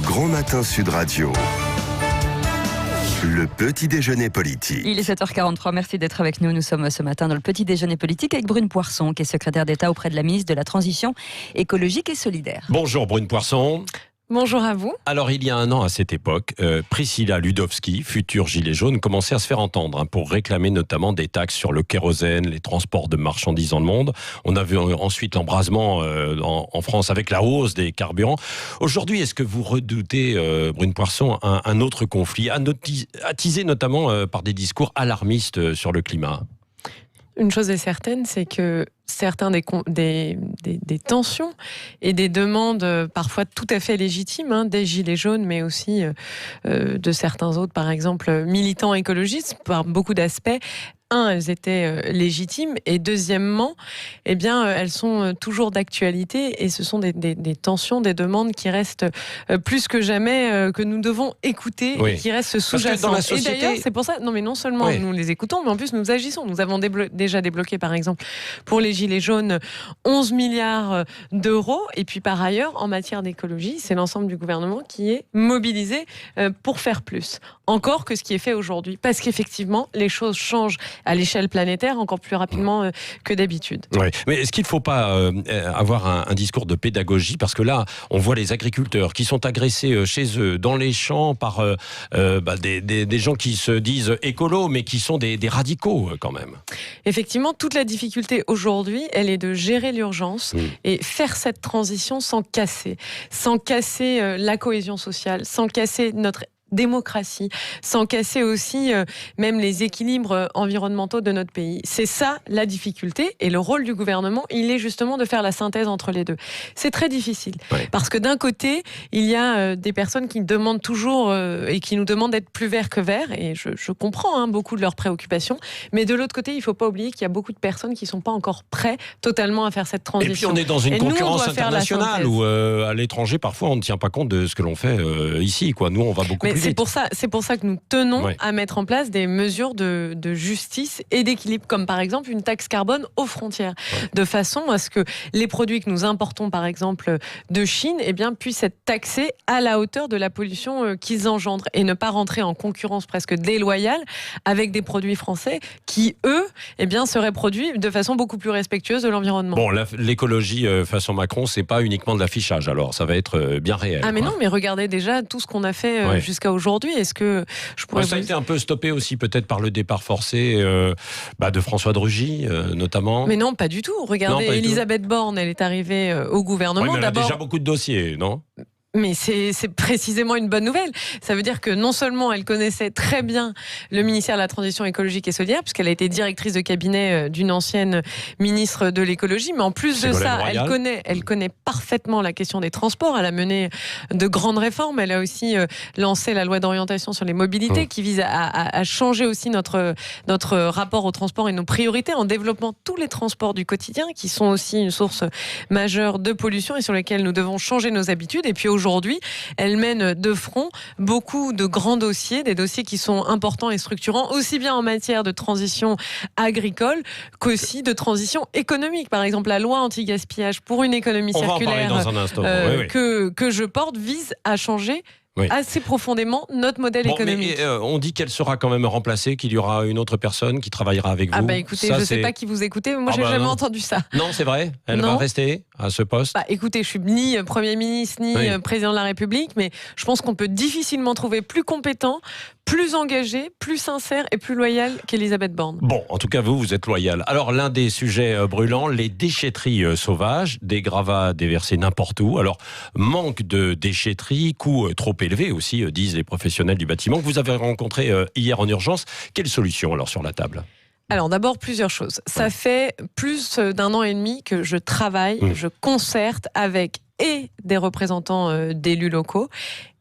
Grand Matin Sud Radio. Le petit déjeuner politique. Il est 7h43, merci d'être avec nous. Nous sommes ce matin dans le petit déjeuner politique avec Brune Poirson, qui est secrétaire d'État auprès de la ministre de la Transition écologique et solidaire. Bonjour Brune Poirson. Bonjour à vous. Alors il y a un an à cette époque, Priscilla Ludowski, future gilet jaune, commençait à se faire entendre pour réclamer notamment des taxes sur le kérosène, les transports de marchandises dans le monde. On a vu ensuite l'embrasement en France avec la hausse des carburants. Aujourd'hui, est-ce que vous redoutez, Brune Poirson, un autre conflit, attisé notamment par des discours alarmistes sur le climat ? Une chose est certaine, c'est que certains des tensions et des demandes parfois tout à fait légitimes, des gilets jaunes, mais aussi de certains autres, par exemple militants écologistes, par beaucoup d'aspects. Elles étaient légitimes, et deuxièmement, elles sont toujours d'actualité, et ce sont des tensions, des demandes qui restent plus que jamais, que nous devons écouter, et qui restent sous-jacentes. Société... Et d'ailleurs, c'est pour ça, non seulement nous les écoutons, mais en plus nous agissons. Nous avons déjà débloqué, par exemple, pour les gilets jaunes, 11 milliards d'euros, et puis par ailleurs, en matière d'écologie, c'est l'ensemble du gouvernement qui est mobilisé pour faire plus. Encore que ce qui est fait aujourd'hui, parce qu'effectivement, les choses changent à l'échelle planétaire encore plus rapidement que d'habitude. Oui. Mais est-ce qu'il ne faut pas avoir un discours de pédagogie ? Parce que là, on voit les agriculteurs qui sont agressés chez eux, dans les champs, par des gens qui se disent écolos, mais qui sont des radicaux quand même. Effectivement, toute la difficulté aujourd'hui, elle est de gérer l'urgence et faire cette transition sans casser la cohésion sociale, sans casser notre démocratie, sans casser aussi même les équilibres environnementaux de notre pays. C'est ça la difficulté, et le rôle du gouvernement, il est justement de faire la synthèse entre les deux. C'est très difficile, parce que d'un côté, il y a des personnes qui demandent toujours et qui nous demandent d'être plus verts que verts, et je comprends beaucoup de leurs préoccupations, mais de l'autre côté, il ne faut pas oublier qu'il y a beaucoup de personnes qui ne sont pas encore prêts totalement à faire cette transition. Et puis on est dans une concurrence internationale où à l'étranger, parfois, on ne tient pas compte de ce que l'on fait ici. Nous, on va beaucoup plus vite. C'est pour ça que nous tenons à mettre en place des mesures de justice et d'équilibre, comme par exemple une taxe carbone aux frontières, de façon à ce que les produits que nous importons, par exemple de Chine, puissent être taxés à la hauteur de la pollution qu'ils engendrent, et ne pas rentrer en concurrence presque déloyale avec des produits français qui, eux, seraient produits de façon beaucoup plus respectueuse de l'environnement. Bon, l'écologie façon Macron, c'est pas uniquement de l'affichage, alors ça va être bien réel. Ah mais non, mais regardez déjà tout ce qu'on a fait jusqu'à aujourd'hui. Est-ce que je pourrais ça a été un peu stoppé aussi peut-être par le départ forcé de François de Rugy notamment. Mais non, pas du tout. Regardez, Elisabeth Borne, elle est arrivée au gouvernement. Oui, mais elle a déjà beaucoup de dossiers, non ? Mais c'est précisément une bonne nouvelle. Ça veut dire que non seulement elle connaissait très bien le ministère de la Transition écologique et solidaire, puisqu'elle a été directrice de cabinet d'une ancienne ministre de l'écologie, mais en plus de ça, elle connaît parfaitement la question des transports. Elle a mené de grandes réformes. Elle a aussi lancé la loi d'orientation sur les mobilités qui vise à changer aussi notre rapport au transport et nos priorités en développant tous les transports du quotidien, qui sont aussi une source majeure de pollution et sur lesquels nous devons changer nos habitudes. Et puis aujourd'hui, elle mène de front beaucoup de grands dossiers, des dossiers qui sont importants et structurants, aussi bien en matière de transition agricole qu'aussi de transition économique. Par exemple, la loi anti-gaspillage pour une économie circulaire dans un instant. Que je porte vise à changer assez profondément notre modèle économique. Mais on dit qu'elle sera quand même remplacée, qu'il y aura une autre personne qui travaillera avec vous. Écoutez, je ne sais pas qui vous écoutez, mais moi j'ai jamais entendu ça. Non, c'est vrai ? Elle va rester à ce poste ? Écoutez, je suis ni Premier ministre, ni Président de la République, mais je pense qu'on peut difficilement trouver plus compétent, plus engagé, plus sincère et plus loyal qu'Elisabeth Borne. Bon, en tout cas, vous êtes loyal. Alors, l'un des sujets brûlants, les déchetteries sauvages, des gravats déversés n'importe où. Alors, manque de déchetteries, coût trop élevé aussi, disent les professionnels du bâtiment, que vous avez rencontré hier en urgence. Quelle solution alors sur la table ? Alors d'abord, plusieurs choses. Ça fait plus d'1 an et demi que je travaille, je concerte avec des représentants d'élus locaux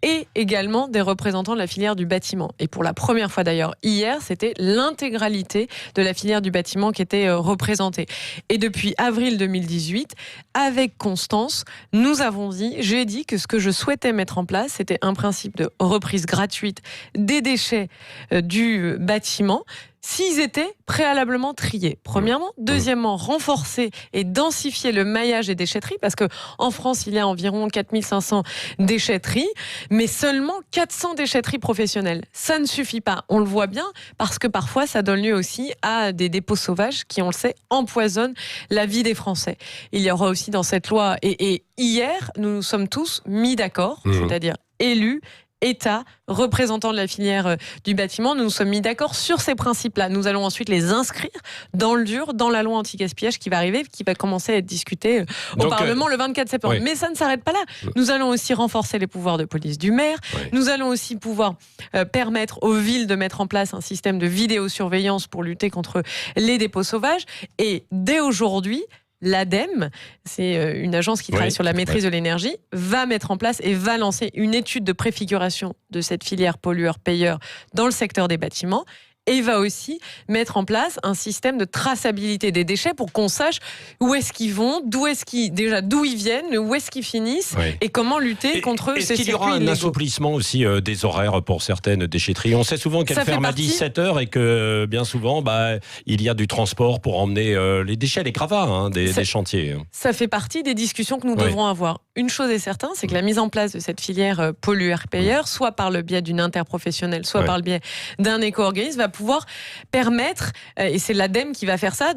et également des représentants de la filière du bâtiment. Et pour la première fois d'ailleurs, hier, c'était l'intégralité de la filière du bâtiment qui était représentée. Et depuis avril 2018, avec Constance, j'ai dit que ce que je souhaitais mettre en place, c'était un principe de reprise gratuite des déchets du bâtiment. s'ils étaient préalablement triés. Premièrement. Deuxièmement, renforcer et densifier le maillage des déchetteries, parce qu'en France, il y a environ 4500 déchetteries, mais seulement 400 déchetteries professionnelles. Ça ne suffit pas. On le voit bien, parce que parfois, ça donne lieu aussi à des dépôts sauvages qui, on le sait, empoisonnent la vie des Français. Il y aura aussi dans cette loi, et hier, nous nous sommes tous mis d'accord, c'est-à-dire élus, État, représentants de la filière du bâtiment, nous nous sommes mis d'accord sur ces principes-là. Nous allons ensuite les inscrire dans le dur, dans la loi anti-gaspillage qui va arriver, qui va commencer à être discutée au Parlement le 24 septembre. Oui. Mais ça ne s'arrête pas là. Nous allons aussi renforcer les pouvoirs de police du maire. Oui. Nous allons aussi pouvoir permettre aux villes de mettre en place un système de vidéosurveillance pour lutter contre les dépôts sauvages. Et dès aujourd'hui, l'ADEME, c'est une agence qui travaille sur la maîtrise de l'énergie, va mettre en place et va lancer une étude de préfiguration de cette filière pollueur-payeur dans le secteur des bâtiments. Et va aussi mettre en place un système de traçabilité des déchets pour qu'on sache où est-ce qu'ils vont, d'où ils viennent, où est-ce qu'ils finissent et comment lutter contre ces circuits illégaux. Est-ce qu'il y aura un assouplissement aussi des horaires pour certaines déchetteries? On sait souvent qu'elles ferment à 17h et que bien souvent, il y a du transport pour emmener les déchets, les gravats des chantiers. Ça fait partie des discussions que nous devrons avoir. Une chose est certaine, c'est que la mise en place de cette filière pollueur-payeur, soit par le biais d'une interprofessionnelle, soit par le biais d'un éco-organisme, va pouvoir permettre, et c'est l'ADEME qui va faire ça,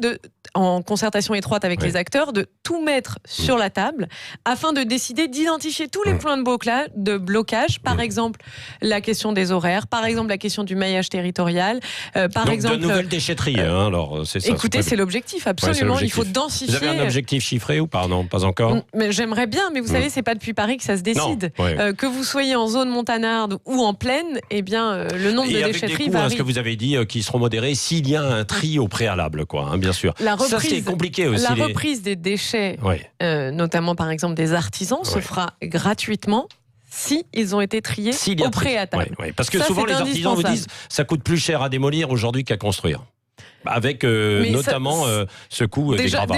en concertation étroite avec les acteurs, de tout mettre sur la table afin de décider d'identifier tous les points de blocage, par exemple la question des horaires, par exemple la question du maillage territorial, Donc de nouvelles déchetteries, alors c'est ça. Écoutez, c'est l'objectif, absolument. Il faut densifier. Vous avez un objectif chiffré ou pas? Non, pas encore. Mais j'aimerais bien, mais vous savez, c'est pas depuis Paris que ça se décide. Que vous soyez en zone montanarde ou en plaine, eh bien, le nombre de déchetteries varie. Ce que vous avez dit, qui seront modérés s'il y a un tri au préalable, bien sûr. Ça, c'est compliqué aussi. La reprise des déchets, notamment par exemple des artisans, se fera gratuitement si ils ont été triés au préalable. Parce que souvent les artisans vous disent ça coûte plus cher à démolir aujourd'hui qu'à construire. Avec notamment ce coût des gravats.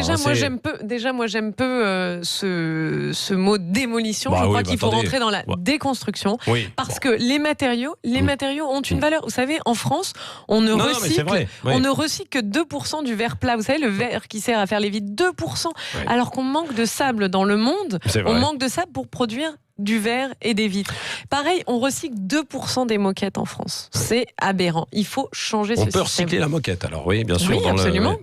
Déjà, moi, j'aime peu ce mot démolition. Je crois qu'il faut rentrer dans la déconstruction. Parce que les matériaux ont une valeur. Vous savez, en France, on ne recycle que 2% du verre plat. Vous savez, le verre qui sert à faire les vitres, 2%. Alors qu'on manque de sable dans le monde. On manque de sable pour produire du verre et des vitres. Pareil, on recycle 2% des moquettes en France. C'est aberrant. Il faut changer ce système. On peut recycler la moquette, alors oui, bien sûr. Oui, absolument.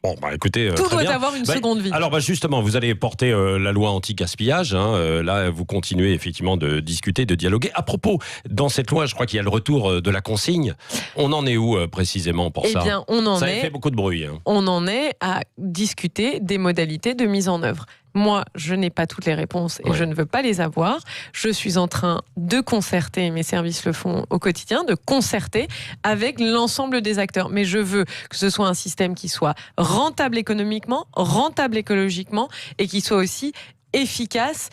Bon, écoutez, tout doit bien. avoir une seconde vie. Alors, justement, vous allez porter la loi anti-gaspillage. Là, vous continuez effectivement de discuter, de dialoguer. À propos, dans cette loi, je crois qu'il y a le retour de la consigne. On en est où précisément pour ça? Eh bien, ça a fait beaucoup de bruit. On en est à discuter des modalités de mise en œuvre. Moi, je n'ai pas toutes les réponses et je ne veux pas les avoir. Je suis en train de concerter, mes services le font au quotidien, de concerter avec l'ensemble des acteurs. Mais je veux que ce soit un système qui soit rentable économiquement, rentable écologiquement et qui soit aussi efficace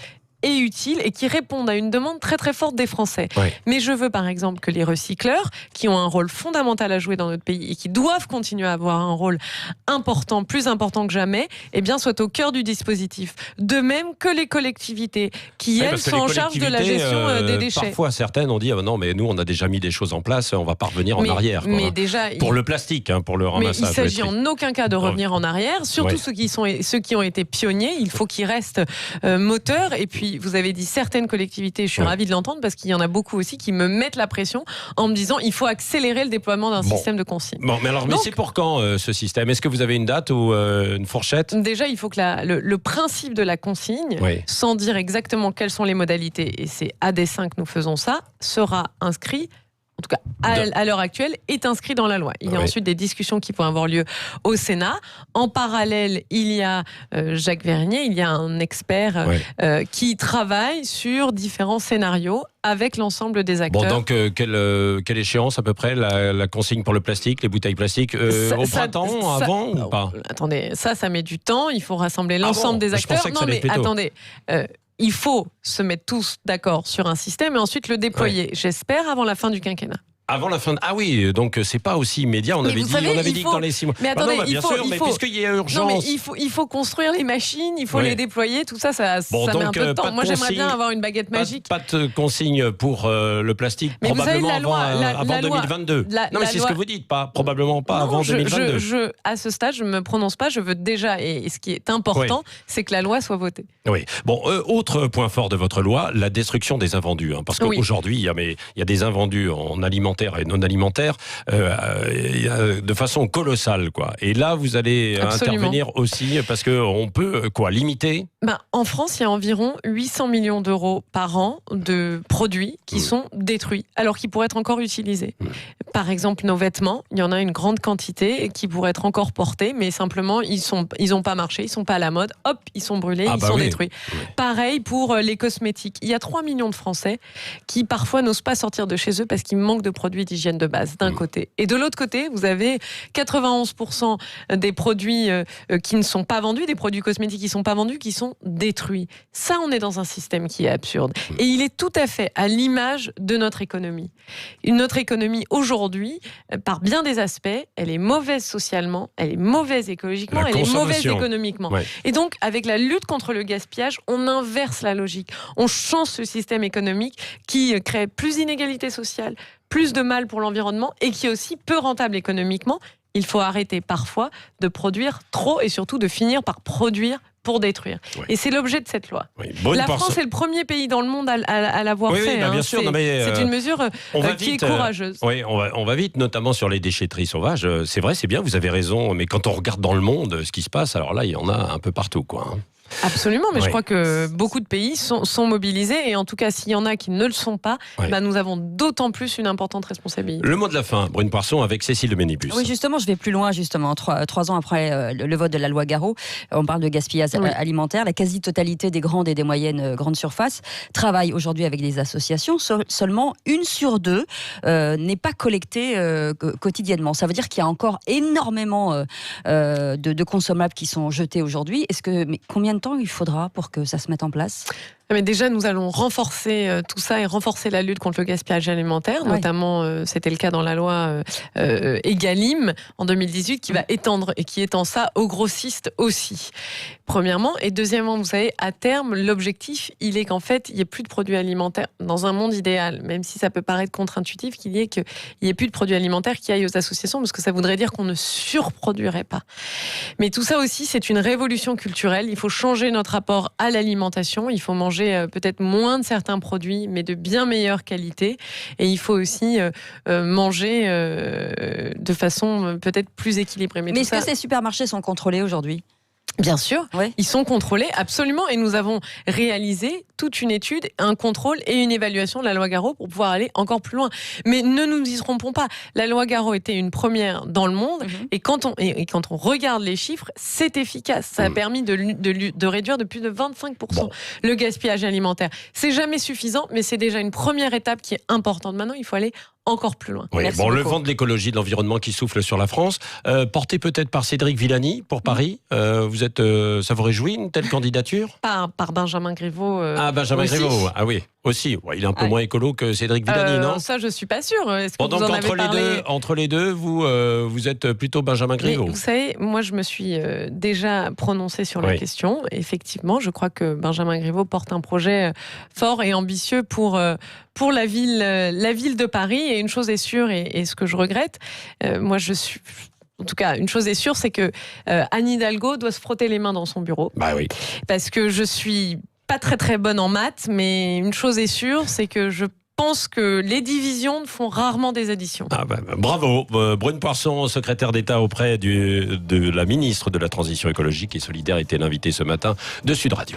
et utile et qui répondent à une demande très très forte des Français. Mais je veux par exemple que les recycleurs, qui ont un rôle fondamental à jouer dans notre pays et qui doivent continuer à avoir un rôle important, plus important que jamais, soient au cœur du dispositif. De même que les collectivités, qui elles sont en charge de la gestion des déchets. Parfois certaines ont dit non mais nous on a déjà mis des choses en place, on va pas revenir en arrière. Mais déjà, pour le plastique, pour le ramassage. Mais il s'agit en aucun cas de revenir en arrière. Surtout ceux qui ont été pionniers, il faut qu'ils restent moteurs. Et puis vous avez dit certaines collectivités, je suis ravie de l'entendre parce qu'il y en a beaucoup aussi qui me mettent la pression en me disant il faut accélérer le déploiement d'un système de consigne. Mais c'est pour quand ce système? Est-ce que vous avez une date ou une fourchette? Déjà, il faut que le principe de la consigne, sans dire exactement quelles sont les modalités, et c'est à dessein que nous faisons ça, sera inscrit. En tout cas, à l'heure actuelle, est inscrit dans la loi. Il y a ensuite des discussions qui vont avoir lieu au Sénat. En parallèle, il y a Jacques Vernier, il y a un expert qui travaille sur différents scénarios avec l'ensemble des acteurs. Donc, quelle échéance à peu près, la consigne pour le plastique, les bouteilles plastiques au printemps, avant ou pas? Attendez, ça met du temps. Il faut rassembler l'ensemble des acteurs. Attendez. Il faut se mettre tous d'accord sur un système et ensuite le déployer, j'espère, avant la fin du quinquennat. Avant la fin de... Ah oui, donc c'est pas aussi immédiat. On avait dit que dans les 6 mois. Mais attendez, bien sûr, mais puisqu'il y a urgence. Non, mais il faut construire les machines, il faut les déployer, tout ça Bon, met un peu de temps. Moi, j'aimerais bien avoir une baguette magique. Pas de consigne pour le plastique, mais probablement vous savez, avant 2022. Non, mais c'est ce que vous dites, probablement pas avant 2022. À ce stade, je ne me prononce pas. Je veux déjà, et ce qui est important, c'est que la loi soit votée. Oui. Bon, autre point fort de votre loi, la destruction des invendus. Parce qu'aujourd'hui, il y a des invendus en alimentaire et non alimentaire de façon colossale, quoi. Et là, vous allez intervenir aussi parce qu'on peut limiter. En France, il y a environ 800 millions d'euros par an de produits qui sont détruits, alors qu'ils pourraient être encore utilisés. Par exemple, nos vêtements, il y en a une grande quantité qui pourraient être encore portés, mais simplement, ils n'ont pas marché, ils ne sont pas à la mode, hop, ils sont brûlés, ils sont détruits. Pareil pour les cosmétiques. Il y a 3 millions de Français qui parfois n'osent pas sortir de chez eux parce qu'ils manquent de produits d'hygiène de base, d'un côté. Et de l'autre côté, vous avez 91% des produits qui ne sont pas vendus, des produits cosmétiques qui ne sont pas vendus, qui sont détruits. Ça, on est dans un système qui est absurde. Et il est tout à fait à l'image de notre économie. Notre économie, aujourd'hui, par bien des aspects, elle est mauvaise socialement, elle est mauvaise écologiquement, elle est mauvaise économiquement. Et donc, avec la lutte contre le gaspillage, on inverse la logique. On change ce système économique qui crée plus d'inégalités sociales, plus de mal pour l'environnement et qui est aussi peu rentable économiquement. Il faut arrêter parfois de produire trop et surtout de finir par produire pour détruire. Et c'est l'objet de cette loi. La France est le premier pays dans le monde à l'avoir fait. Bien sûr. C'est une mesure qui est courageuse. On va vite, notamment sur les déchetteries sauvages. C'est vrai, c'est bien, vous avez raison, mais quand on regarde dans le monde ce qui se passe, alors là, il y en a un peu partout, quoi. Absolument, mais je crois que beaucoup de pays sont mobilisés et en tout cas, s'il y en a qui ne le sont pas, nous avons d'autant plus une importante responsabilité. Le mot de la fin, Brune Poirson avec Cécile de Ménibus. Oui, justement, je vais plus loin, justement. 3 ans après le vote de la loi Garot, on parle de gaspillage alimentaire. La quasi-totalité des grandes et des moyennes grandes surfaces travaillent aujourd'hui avec des associations. Seulement 1 sur 2 n'est pas collectée quotidiennement. Ça veut dire qu'il y a encore énormément de consommables qui sont jetés aujourd'hui. Mais combien de temps il faudra pour que ça se mette en place ? Mais déjà, nous allons renforcer tout ça et renforcer la lutte contre le gaspillage alimentaire. Notamment, c'était le cas dans la loi Egalim en 2018 qui va étendre et qui étend ça aux grossistes aussi. Premièrement. Et deuxièmement, vous savez, à terme, l'objectif, il est qu'en fait, il n'y ait plus de produits alimentaires dans un monde idéal, même si ça peut paraître contre-intuitif, qu'il y ait plus de produits alimentaires qui aillent aux associations, parce que ça voudrait dire qu'on ne surproduirait pas. Mais tout ça aussi, c'est une révolution culturelle. Il faut changer notre rapport à l'alimentation. Il faut manger peut-être moins de certains produits, mais de bien meilleure qualité. Et il faut aussi manger de façon peut-être plus équilibrée. Mais est-ce que ces supermarchés sont contrôlés aujourd'hui ? Bien sûr, ils sont contrôlés, absolument, et nous avons réalisé toute une étude, un contrôle et une évaluation de la loi Garot pour pouvoir aller encore plus loin. Mais ne nous y trompons pas, la loi Garot était une première dans le monde, et quand on regarde les chiffres, c'est efficace. Ça a permis de réduire de plus de 25% le gaspillage alimentaire. C'est jamais suffisant, mais c'est déjà une première étape qui est importante. Maintenant, il faut aller encore plus loin. Le vent de l'écologie, de l'environnement qui souffle sur la France, porté peut-être par Cédric Villani pour Paris. Ça vous réjouit une telle candidature ? Par Benjamin Griveaux. Benjamin Griveaux, oui. Aussi, il est un peu moins écolo que Cédric Villani, non ? Ça, je suis pas sûre. Est-ce que donc vous en avez parlé ? entre les deux, vous êtes plutôt Benjamin Griveaux. Mais vous savez, moi, je me suis déjà prononcée sur la question. Effectivement, je crois que Benjamin Griveaux porte un projet fort et ambitieux pour la ville de Paris. Et une chose est sûre, et ce que je regrette, moi, je suis... En tout cas, une chose est sûre, c'est que Anne Hidalgo doit se frotter les mains dans son bureau. Parce que je suis pas très très bonne en maths, mais une chose est sûre, c'est que je pense que les divisions font rarement des additions. Bravo, Brune Poirson, secrétaire d'État auprès de la ministre de la Transition écologique et solidaire, était l'invitée ce matin de Sud Radio.